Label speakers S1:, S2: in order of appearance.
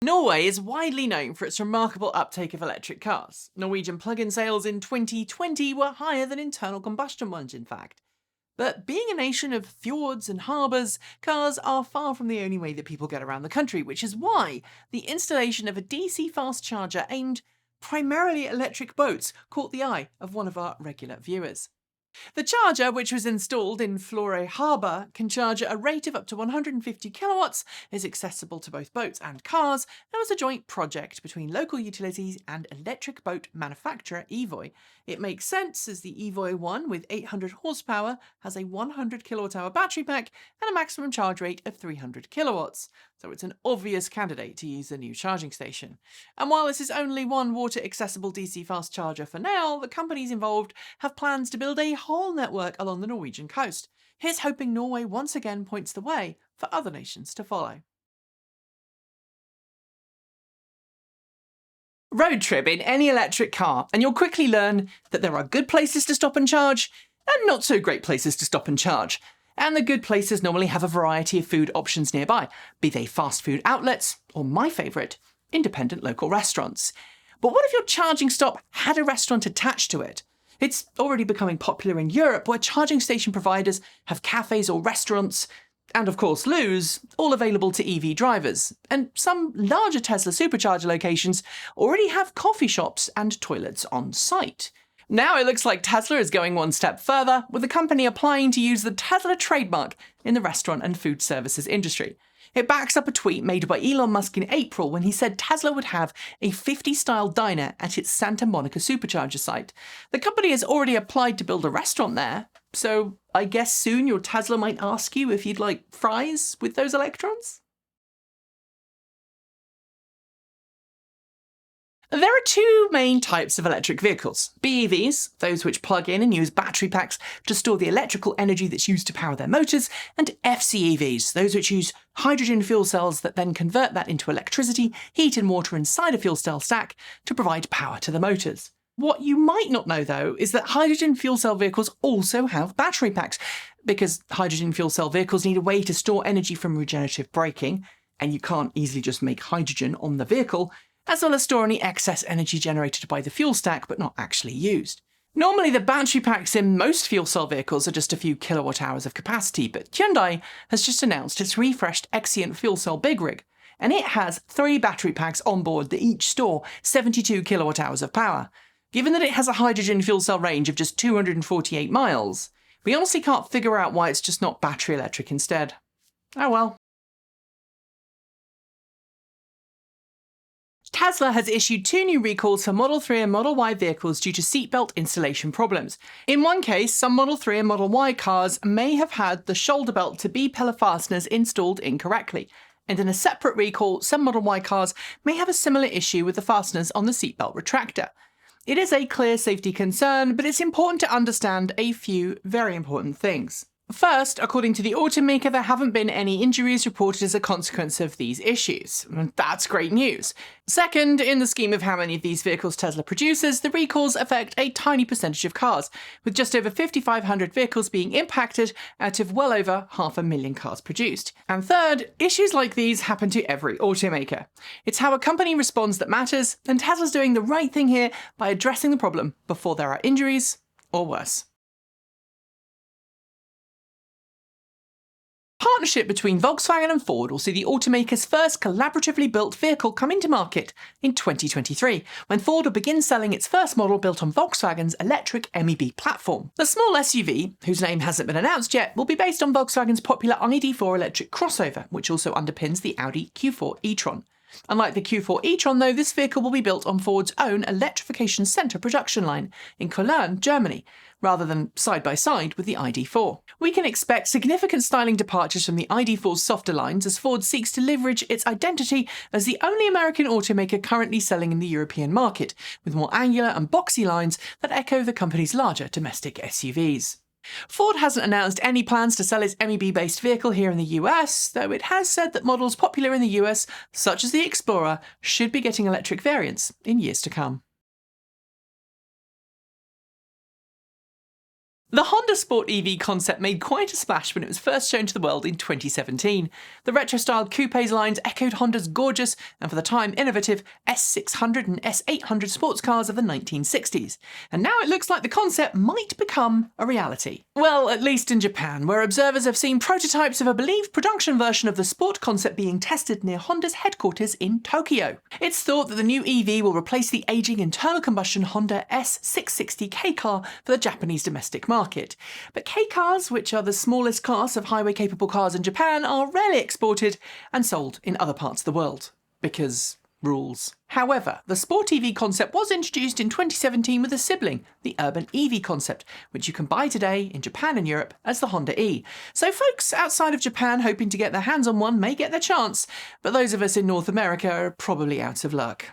S1: Norway is widely known for its remarkable uptake of electric cars. Norwegian plug-in sales in 2020 were higher than internal combustion ones, in fact. But being a nation of fjords and harbours, cars are far from the only way that people get around the country, which is why the installation of a DC fast charger aimed primarily at electric boats caught the eye of one of our regular viewers. The charger, which was installed in Florø Harbour, can charge at a rate of up to 150 kilowatts, is accessible to both boats and cars, and was a joint project between local utilities and electric boat manufacturer Evoy. It makes sense as the Evoy 1 with 800 horsepower has a 100 kilowatt-hour battery pack and a maximum charge rate of 300 kilowatts, so it's an obvious candidate to use the new charging station. And while this is only one water-accessible DC fast charger for now, the companies involved have plans to build a whole network along the Norwegian coast. Here's hoping Norway once again points the way for other nations to follow. Road trip in any electric car, and you'll quickly learn that there are good places to stop and charge, and not so great places to stop and charge. And the good places normally have a variety of food options nearby, be they fast food outlets, or my favourite, independent local restaurants. But what if your charging stop had a restaurant attached to it? It's already becoming popular in Europe, where charging station providers have cafes or restaurants, and of course loos, all available to EV drivers. And some larger Tesla supercharger locations already have coffee shops and toilets on site. Now it looks like Tesla is going one step further, with the company applying to use the Tesla trademark in the restaurant and food services industry. It backs up a tweet made by Elon Musk in April when he said Tesla would have a 50-style diner at its Santa Monica supercharger site. The company has already applied to build a restaurant there, so I guess soon your Tesla might ask you if you'd like fries with those electrons? There are two main types of electric vehicles: BEVs, those which plug in and use battery packs to store the electrical energy that's used to power their motors, and FCEVs, those which use hydrogen fuel cells that then convert that into electricity, heat and water inside a fuel cell stack to provide power to the motors. What you might not know, though, is that hydrogen fuel cell vehicles also have battery packs, because hydrogen fuel cell vehicles need a way to store energy from regenerative braking, and you can't easily just make hydrogen on the vehicle, as well as store any excess energy generated by the fuel stack but not actually used. Normally the battery packs in most fuel cell vehicles are just a few kilowatt hours of capacity, but Hyundai has just announced its refreshed Exient fuel cell big rig, and it has 3 battery packs on board that each store 72 kilowatt hours of power. Given that it has a hydrogen fuel cell range of just 248 miles, we honestly can't figure out why it's just not battery electric instead. Oh well. Tesla has issued 2 new recalls for Model 3 and Model Y vehicles due to seatbelt installation problems. In one case, some Model 3 and Model Y cars may have had the shoulder belt to B-pillar fasteners installed incorrectly. And in a separate recall, some Model Y cars may have a similar issue with the fasteners on the seatbelt retractor. It is a clear safety concern, but it's important to understand a few very important things. First, according to the automaker, there haven't been any injuries reported as a consequence of these issues. That's great news. Second, in the scheme of how many of these vehicles Tesla produces, the recalls affect a tiny percentage of cars, with just over 5,500 vehicles being impacted out of well over 500,000 cars produced. And third, issues like these happen to every automaker. It's how a company responds that matters, and Tesla's doing the right thing here by addressing the problem before there are injuries, or worse. Partnership between Volkswagen and Ford will see the automaker's first collaboratively built vehicle come into market in 2023, when Ford will begin selling its first model built on Volkswagen's electric MEB platform. The small SUV, whose name hasn't been announced yet, will be based on Volkswagen's popular ID.4 electric crossover, which also underpins the Audi Q4 e-tron. Unlike the Q4 e-tron, though, this vehicle will be built on Ford's own electrification centre production line in Cologne, Germany, rather than side by side with the ID.4. We can expect significant styling departures from the ID.4's softer lines as Ford seeks to leverage its identity as the only American automaker currently selling in the European market, with more angular and boxy lines that echo the company's larger domestic SUVs. Ford hasn't announced any plans to sell its MEB-based vehicle here in the US, though it has said that models popular in the US, such as the Explorer, should be getting electric variants in years to come. The Honda Sport EV concept made quite a splash when it was first shown to the world in 2017. The retro-styled coupes lines echoed Honda's gorgeous, and for the time innovative, S600 and S800 sports cars of the 1960s. And now it looks like the concept might become a reality. Well, at least in Japan, where observers have seen prototypes of a believed production version of the sport concept being tested near Honda's headquarters in Tokyo. It's thought that the new EV will replace the aging internal combustion Honda S660 K car for the Japanese domestic market. But K cars, which are the smallest class of highway-capable cars in Japan, are rarely exported and sold in other parts of the world. Because rules. However, the Sport EV concept was introduced in 2017 with a sibling, the Urban EV concept, which you can buy today in Japan and Europe as the Honda E. So folks outside of Japan hoping to get their hands on one may get their chance, but those of us in North America are probably out of luck.